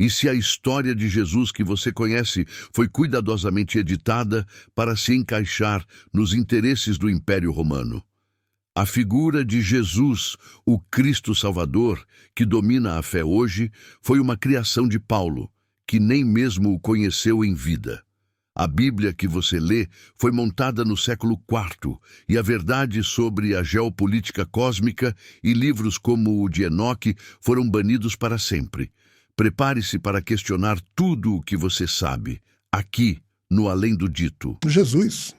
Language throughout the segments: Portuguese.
E se a história de Jesus que você conhece foi cuidadosamente editada para se encaixar nos interesses do Império Romano? A figura de Jesus, o Cristo Salvador, que domina a fé hoje, foi uma criação de Paulo, que nem mesmo o conheceu em vida. A Bíblia que você lê foi montada no século IV, e a verdade sobre a geopolítica cósmica e livros como o de Enoque foram banidos para sempre. Prepare-se para questionar tudo o que você sabe, aqui, no Além do Dito. Jesus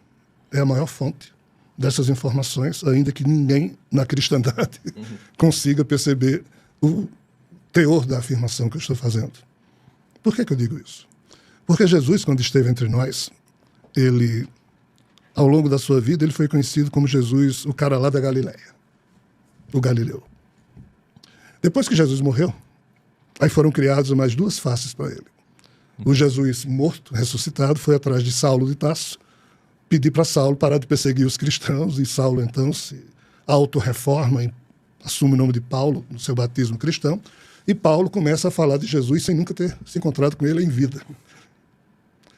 é a maior fonte dessas informações, ainda que ninguém na cristandade consiga perceber o teor da afirmação que eu estou fazendo. Por que eu digo isso? Porque Jesus, quando esteve entre nós, ele, ao longo da sua vida, ele foi conhecido como Jesus, o cara lá da Galileia, o Galileu. Depois que Jesus morreu, aí foram criadas mais duas faces para ele. O Jesus morto, ressuscitado, foi atrás de Saulo de Tarso, pedir para Saulo parar de perseguir os cristãos, e Saulo então se autorreforma, assume o nome de Paulo no seu batismo cristão, e Paulo começa a falar de Jesus sem nunca ter se encontrado com ele em vida.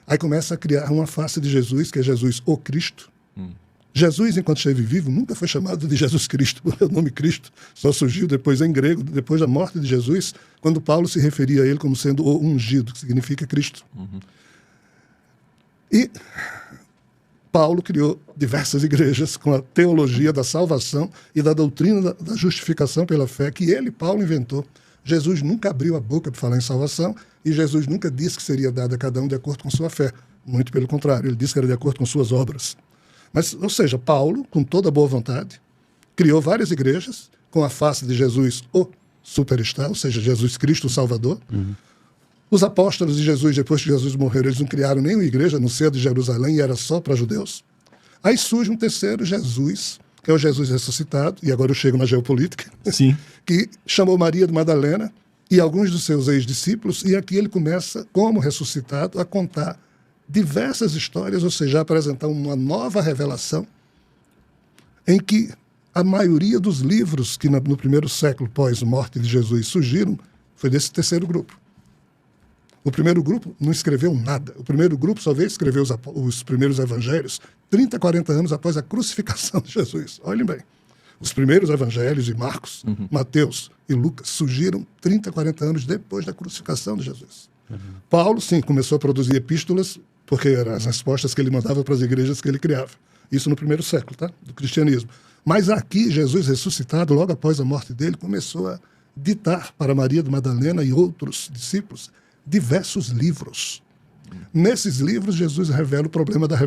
Aí começa a criar uma face de Jesus, que é Jesus, o Cristo. Jesus, enquanto esteve vivo, nunca foi chamado de Jesus Cristo. O nome Cristo só surgiu depois em grego, depois da morte de Jesus, quando Paulo se referia a ele como sendo o ungido, que significa Cristo. E Paulo criou diversas igrejas com a teologia da salvação e da doutrina da justificação pela fé que ele, Paulo, inventou. Jesus nunca abriu a boca para falar em salvação e Jesus nunca disse que seria dado a cada um de acordo com sua fé. Muito pelo contrário, ele disse que era de acordo com suas obras. Mas, ou seja, Paulo, com toda boa vontade, criou várias igrejas com a face de Jesus, o superstar, ou seja, Jesus Cristo, o Salvador. Os apóstolos de Jesus, depois que Jesus morreu, eles não criaram nenhuma igreja no centro de Jerusalém e era só para judeus. Aí surge um terceiro Jesus, que é o Jesus ressuscitado, e agora eu chego na geopolítica, Sim. que chamou Maria de Madalena e alguns dos seus ex-discípulos, e aqui ele começa, como ressuscitado, a contar diversas histórias, ou seja, a apresentar uma nova revelação em que a maioria dos livros que no primeiro século pós-morte de Jesus surgiram foi desse terceiro grupo. O primeiro grupo não escreveu nada. O primeiro grupo só veio escrever os primeiros evangelhos 30, 40 anos após a crucificação de Jesus. Olhem bem. Os primeiros evangelhos de Marcos, Mateus e Lucas surgiram 30, 40 anos depois da crucificação de Jesus. Paulo, sim, começou a produzir epístolas porque eram as respostas que ele mandava para as igrejas que ele criava. Isso no primeiro século, tá? Do cristianismo. Mas aqui, Jesus ressuscitado, logo após a morte dele, começou a ditar para Maria de Madalena e outros discípulos diversos livros. Nesses livros, Jesus revela o problema da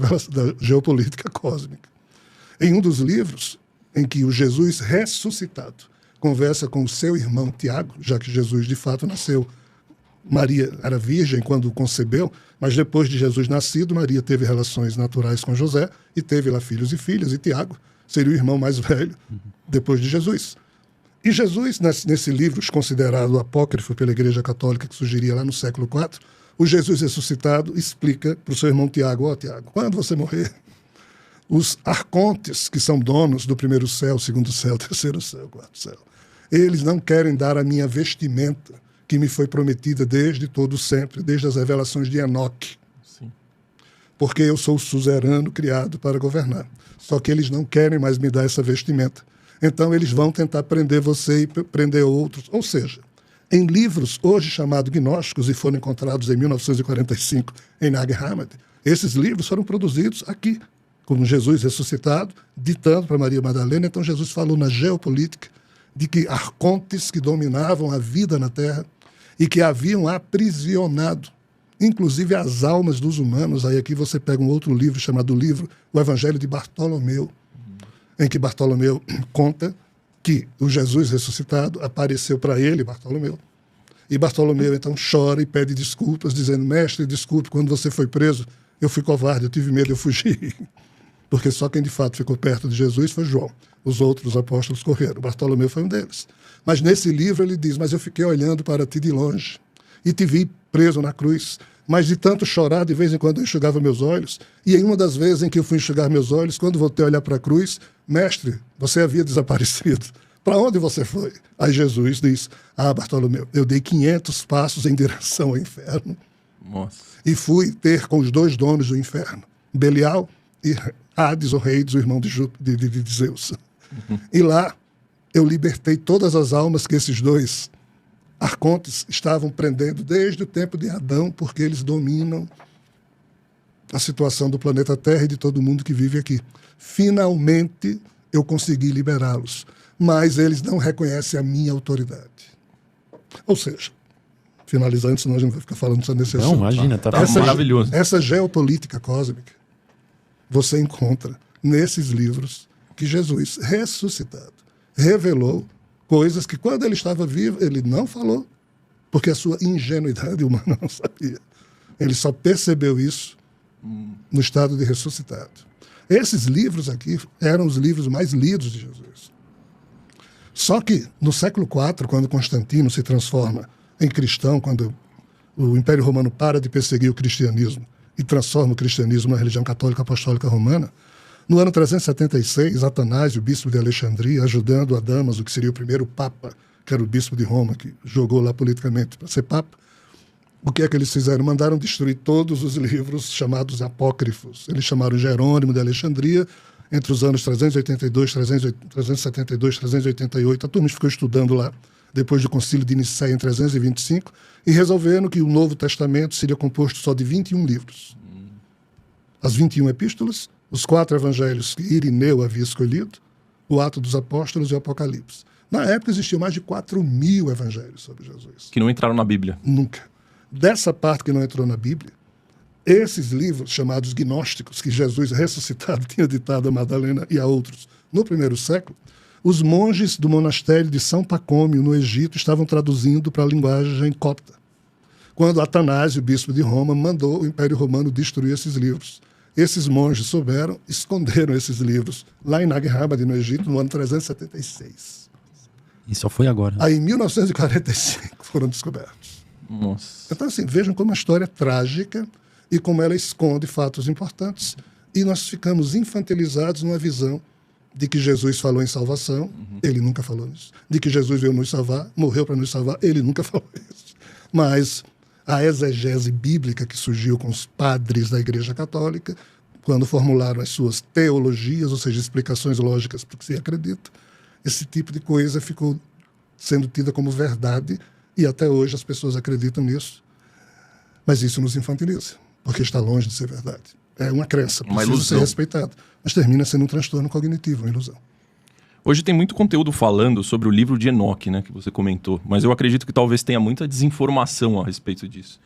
geopolítica cósmica. Em um dos livros, em que o Jesus ressuscitado conversa com o seu irmão Tiago, já que Jesus de fato nasceu, Maria era virgem quando o concebeu, mas depois de Jesus nascido, Maria teve relações naturais com José e teve lá filhos e filhas, e Tiago seria o irmão mais velho depois de Jesus. E Jesus, nesse livro considerado apócrifo pela Igreja Católica, que surgiria lá no século IV, o Jesus ressuscitado explica para o seu irmão Tiago: Tiago, quando você morrer, os arcontes, que são donos do primeiro céu, segundo céu, terceiro céu, quarto céu, eles não querem dar a minha vestimenta, que me foi prometida desde todo sempre, desde as revelações de Enoque. Sim. Porque eu sou o suzerano criado para governar. Só que eles não querem mais me dar essa vestimenta. Então eles vão tentar prender você e prender outros. Ou seja, em livros hoje chamados gnósticos, e foram encontrados em 1945 em Nag Hammadi, esses livros foram produzidos aqui, como Jesus ressuscitado, ditando para Maria Madalena. Então Jesus falou na geopolítica de que arcontes que dominavam a vida na Terra e que haviam aprisionado, inclusive as almas dos humanos. Aí aqui você pega um outro livro chamado O Evangelho de Bartolomeu, em que Bartolomeu conta que o Jesus ressuscitado apareceu para ele, Bartolomeu, e Bartolomeu então chora e pede desculpas, dizendo: mestre, desculpe, quando você foi preso, eu fui covarde, eu tive medo, eu fugi. Porque só quem de fato ficou perto de Jesus foi João. Os outros apóstolos correram. Bartolomeu foi um deles. Mas nesse livro ele diz: mas eu fiquei olhando para ti de longe e te vi preso na cruz. Mas de tanto chorar, de vez em quando eu enxugava meus olhos. E em uma das vezes em que eu fui enxugar meus olhos, quando voltei a olhar para a cruz, mestre, você havia desaparecido. para onde você foi? Aí Jesus diz, Bartolomeu, eu dei 500 passos em direção ao inferno. Nossa. E fui ter com os dois donos do inferno, Belial e Hades, o rei, o irmão de Zeus. E lá eu libertei todas as almas que esses dois arcontes estavam prendendo desde o tempo de Adão, porque eles dominam a situação do planeta Terra e de todo mundo que vive aqui. Finalmente eu consegui liberá-los, mas eles não reconhecem a minha autoridade. Ou seja, finalizando, senão a gente vai ficar falando só nesse assunto. Não, imagina, tá maravilhoso. Essa geopolítica cósmica você encontra nesses livros que Jesus, ressuscitado, revelou coisas que quando ele estava vivo, ele não falou, porque a sua ingenuidade humana não sabia. Ele só percebeu isso no estado de ressuscitado. Esses livros aqui eram os livros mais lidos de Jesus. Só que no século IV, quando Constantino se transforma em cristão, quando o Império Romano para de perseguir o cristianismo e transforma o cristianismo na religião católica apostólica romana, no ano 376, Atanásio, bispo de Alexandria, ajudando a Dámaso, que seria o primeiro papa, que era o bispo de Roma, que jogou lá politicamente para ser papa, o que é que eles fizeram? Mandaram destruir todos os livros chamados apócrifos. Eles chamaram Jerônimo de Alexandria, entre os anos 382, 372, 388. A turma ficou estudando lá, depois do concílio de Nicéia em 325, e resolveram que o Novo Testamento seria composto só de 21 livros. As 21 epístolas, os 4 evangelhos que Irineu havia escolhido, o Ato dos Apóstolos e o Apocalipse. Na época existiam mais de 4.000 evangelhos sobre Jesus. Que não entraram na Bíblia. Nunca. Dessa parte que não entrou na Bíblia, esses livros chamados gnósticos, que Jesus ressuscitado tinha ditado a Madalena e a outros no primeiro século, os monges do monastério de São Pacômio, no Egito, estavam traduzindo para a linguagem copta. Quando Atanásio, bispo de Roma, mandou o Império Romano destruir esses livros. Esses monges souberam, esconderam esses livros lá em Nag Hammadi, no Egito, no ano 376. E só foi agora. Aí, em 1945, foram descobertos. Nossa. Então, assim, vejam como a história é trágica e como ela esconde fatos importantes. E nós ficamos infantilizados numa visão de que Jesus falou em salvação, ele nunca falou isso. De que Jesus veio nos salvar, morreu para nos salvar, ele nunca falou isso. Mas a exegese bíblica que surgiu com os padres da Igreja Católica, quando formularam as suas teologias, ou seja, explicações lógicas para o que se acredita, esse tipo de coisa ficou sendo tida como verdade e até hoje as pessoas acreditam nisso. Mas isso nos infantiliza, porque está longe de ser verdade. É uma crença, precisa ser respeitada, mas termina sendo um transtorno cognitivo, uma ilusão. Hoje tem muito conteúdo falando sobre o livro de Enoque, né, que você comentou, mas eu acredito que talvez tenha muita desinformação a respeito disso.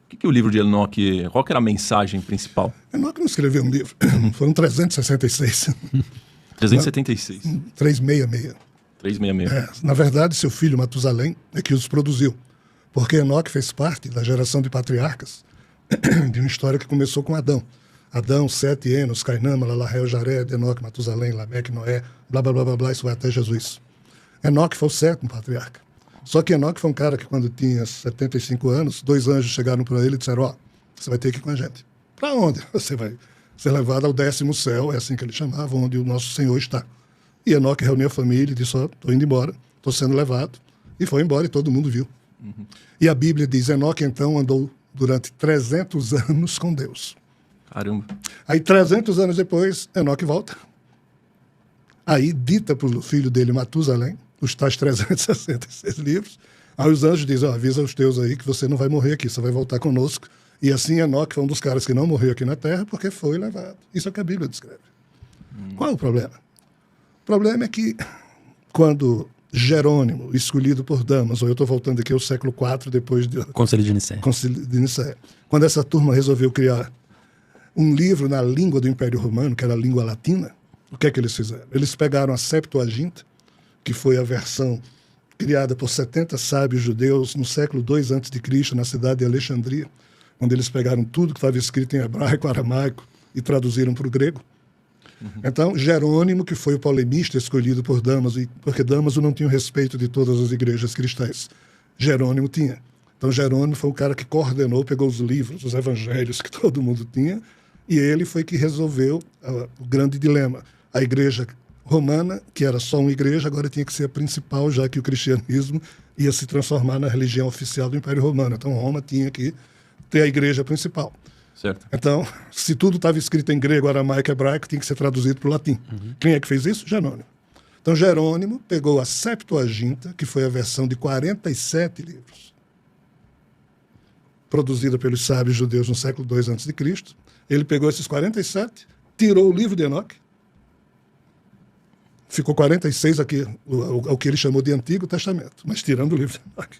O que é o livro de Enoque? Qual que era a mensagem principal? Enoque não escreveu um livro, foram 366. 376. 366. 366. Na verdade, seu filho Matusalém é que os produziu, porque Enoque fez parte da geração de patriarcas de uma história que começou com Adão. Adão, Sete, Enos, Cainã, Malalahel, Jared, Enoque, Matusalém, Lameque, Noé, blá, blá, blá, blá, blá, isso vai até Jesus. Enoque foi o 7º patriarca. Só que Enoque foi um cara que, quando tinha 75 anos, 2 anjos chegaram para ele e disseram, ó, você vai ter que ir com a gente. Para onde? Você vai ser levado ao 10º céu, é assim que ele chamava, onde o nosso Senhor está. E Enoque reuniu a família e disse, ó, estou indo embora, estou sendo levado. E foi embora e todo mundo viu. E a Bíblia diz, Enoque então andou durante 300 anos com Deus. Caramba. Aí 300 anos depois, Enoque volta. Aí dita para o filho dele, Matusalém, os tais 366 livros. Aí os anjos dizem, avisa os teus aí que você não vai morrer aqui, você vai voltar conosco. E assim Enoque foi um dos caras que não morreu aqui na Terra porque foi levado. Isso é o que a Bíblia descreve. Qual é o problema? O problema é que quando Jerônimo, escolhido por Dámaso, eu estou voltando aqui ao século IV, depois do Concílio de Nicéia. Concílio de Nicéia, quando essa turma resolveu criar um livro na língua do Império Romano, que era a língua latina, o que é que eles fizeram? Eles pegaram a Septuaginta, que foi a versão criada por 70 sábios judeus no século II a.C., na cidade de Alexandria, onde eles pegaram tudo que estava escrito em hebraico, aramaico e traduziram para o grego. Então, Jerônimo, que foi o polemista escolhido por Dámaso, porque Dámaso não tinha o respeito de todas as igrejas cristãs, Jerônimo tinha. Então, Jerônimo foi o cara que coordenou, pegou os livros, os evangelhos que todo mundo tinha, e ele foi que resolveu o grande dilema. A igreja romana, que era só uma igreja, agora tinha que ser a principal, já que o cristianismo ia se transformar na religião oficial do Império Romano. Então, Roma tinha que ter a igreja principal. Certo. Então, se tudo estava escrito em grego, aramaico, hebraico, tinha que ser traduzido para o latim. Quem é que fez isso? Jerônimo. Então, Jerônimo pegou a Septuaginta, que foi a versão de 47 livros, produzida pelos sábios judeus no século II a.C. Ele pegou esses 47, tirou o livro de Enoque, ficou 46 aqui, o que ele chamou de Antigo Testamento, mas tirando o livro de Enoque.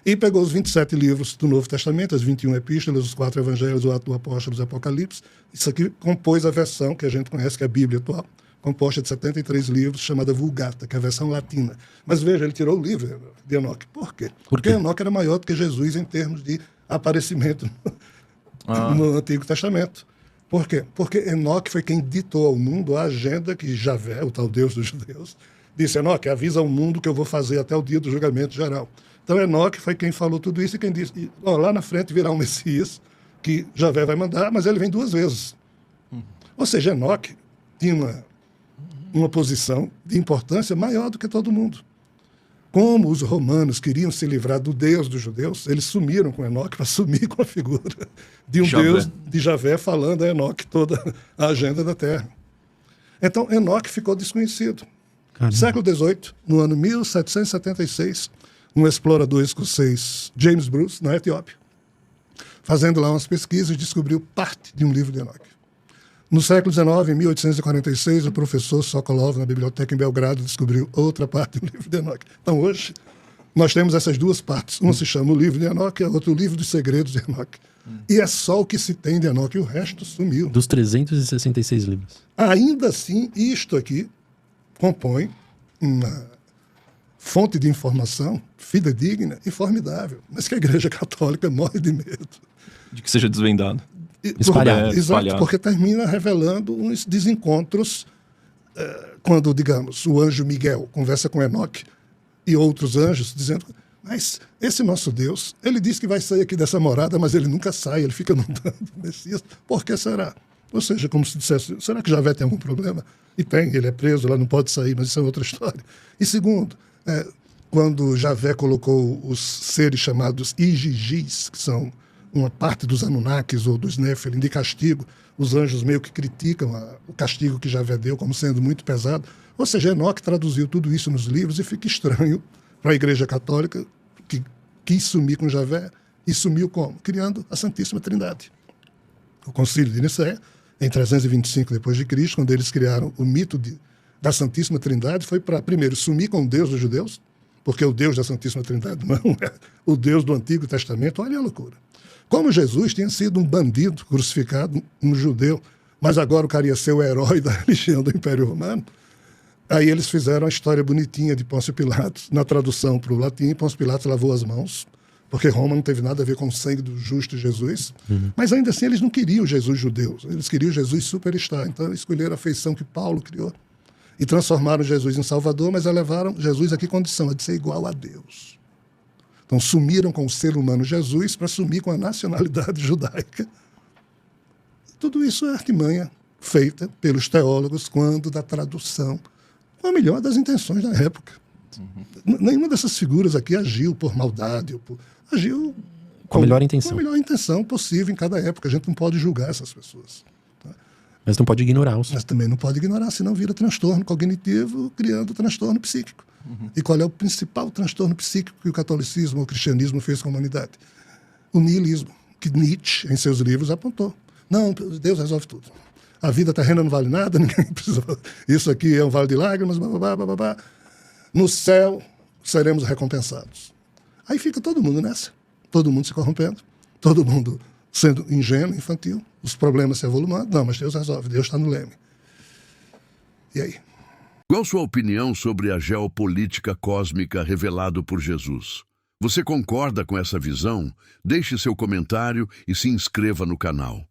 E pegou os 27 livros do Novo Testamento, as 21 epístolas, os 4 evangelhos, o Ato do Apóstolo, os Apocalipse. Isso aqui compôs a versão que a gente conhece, que é a Bíblia atual, composta de 73 livros, chamada Vulgata, que é a versão latina. Mas veja, ele tirou o livro de Enoque. Por quê? Porque Enoque era maior do que Jesus em termos de aparecimento no Antigo Testamento. Por quê? Porque Enoque foi quem ditou ao mundo a agenda que Javé, o tal Deus dos judeus, disse: Enoque, avisa ao mundo que eu vou fazer até o dia do julgamento geral. Então Enoque foi quem falou tudo isso e quem disse: lá na frente virá um Messias que Javé vai mandar, mas ele vem 2 vezes. Ou seja, Enoque tinha uma posição de importância maior do que todo mundo. Como os romanos queriam se livrar do Deus dos judeus, eles sumiram com Enoque para sumir com a figura de um Javé. Deus de Javé falando a Enoque toda a agenda da terra. Então, Enoque ficou desconhecido. Caramba. Século XVIII, no ano 1776, um explorador escocês, James Bruce, na Etiópia, fazendo lá umas pesquisas, descobriu parte de um livro de Enoque. No século XIX, em 1846, o professor Sokolov, na biblioteca em Belgrado, descobriu outra parte do livro de Enoque. Então, hoje, nós temos essas 2 partes. Uma se chama o livro de Enoque, a outra o livro dos segredos de Enoque. E é só o que se tem de Enoque, o resto sumiu. Dos 366 livros. Ainda assim, isto aqui compõe uma fonte de informação fidedigna e formidável, mas que a Igreja Católica morre de medo. De que seja desvendado. Espalhado. Exato, Espalhado. porque termina revelando uns desencontros quando, digamos, o anjo Miguel conversa com Enoque e outros anjos, dizendo: mas esse nosso Deus, ele diz que vai sair aqui dessa morada, mas ele nunca sai, ele fica andando o Messias. Por que será? Ou seja, como se dissesse: será que Javé tem algum problema? E tem, ele é preso, lá não pode sair, mas isso é outra história. E segundo, quando Javé colocou os seres chamados Igigis, que são uma parte dos Anunnakis ou dos Néfilim de castigo, os anjos meio que criticam o castigo que Javé deu como sendo muito pesado. Ou seja, Enoque traduziu tudo isso nos livros e fica estranho para a Igreja Católica, que quis sumir com Javé, e sumiu como? Criando a Santíssima Trindade. O Concílio de Nicéia, em 325 d.C., quando eles criaram o mito da Santíssima Trindade, foi para, primeiro, sumir com o Deus dos judeus, porque o Deus da Santíssima Trindade não é o Deus do Antigo Testamento. Olha a loucura. Como Jesus tinha sido um bandido crucificado, um judeu, mas agora o cara ia ser o herói da religião do Império Romano, aí eles fizeram a história bonitinha de Pôncio Pilatos, na tradução para o latim. Pôncio Pilatos lavou as mãos, porque Roma não teve nada a ver com o sangue do justo Jesus, mas ainda assim eles não queriam Jesus judeu, eles queriam Jesus superstar. Então escolheram a feição que Paulo criou e transformaram Jesus em Salvador, mas elevaram Jesus a que condição? A de ser igual a Deus. Então sumiram com o ser humano Jesus para sumir com a nacionalidade judaica. Tudo isso é artimanha feita pelos teólogos quando da tradução, com a melhor das intenções da época. Nenhuma dessas figuras aqui agiu por maldade, agiu com a melhor intenção. Com a melhor intenção possível em cada época. A gente não pode julgar essas pessoas. Mas não pode ignorá-los. Mas também não pode ignorar, senão vira transtorno cognitivo, criando transtorno psíquico. E qual é o principal transtorno psíquico que o catolicismo ou o cristianismo fez com a humanidade? O niilismo, que Nietzsche, em seus livros, apontou. Não, Deus resolve tudo. A vida terrena não vale nada, ninguém precisa. Isso aqui é um vale de lágrimas, babá, babá. No céu seremos recompensados. Aí fica todo mundo nessa. Todo mundo se corrompendo, todo mundo sendo ingênuo, infantil, os problemas se avolumando. Não, mas Deus resolve, Deus está no leme. E aí? Qual sua opinião sobre a geopolítica cósmica revelada por Jesus? Você concorda com essa visão? Deixe seu comentário e se inscreva no canal.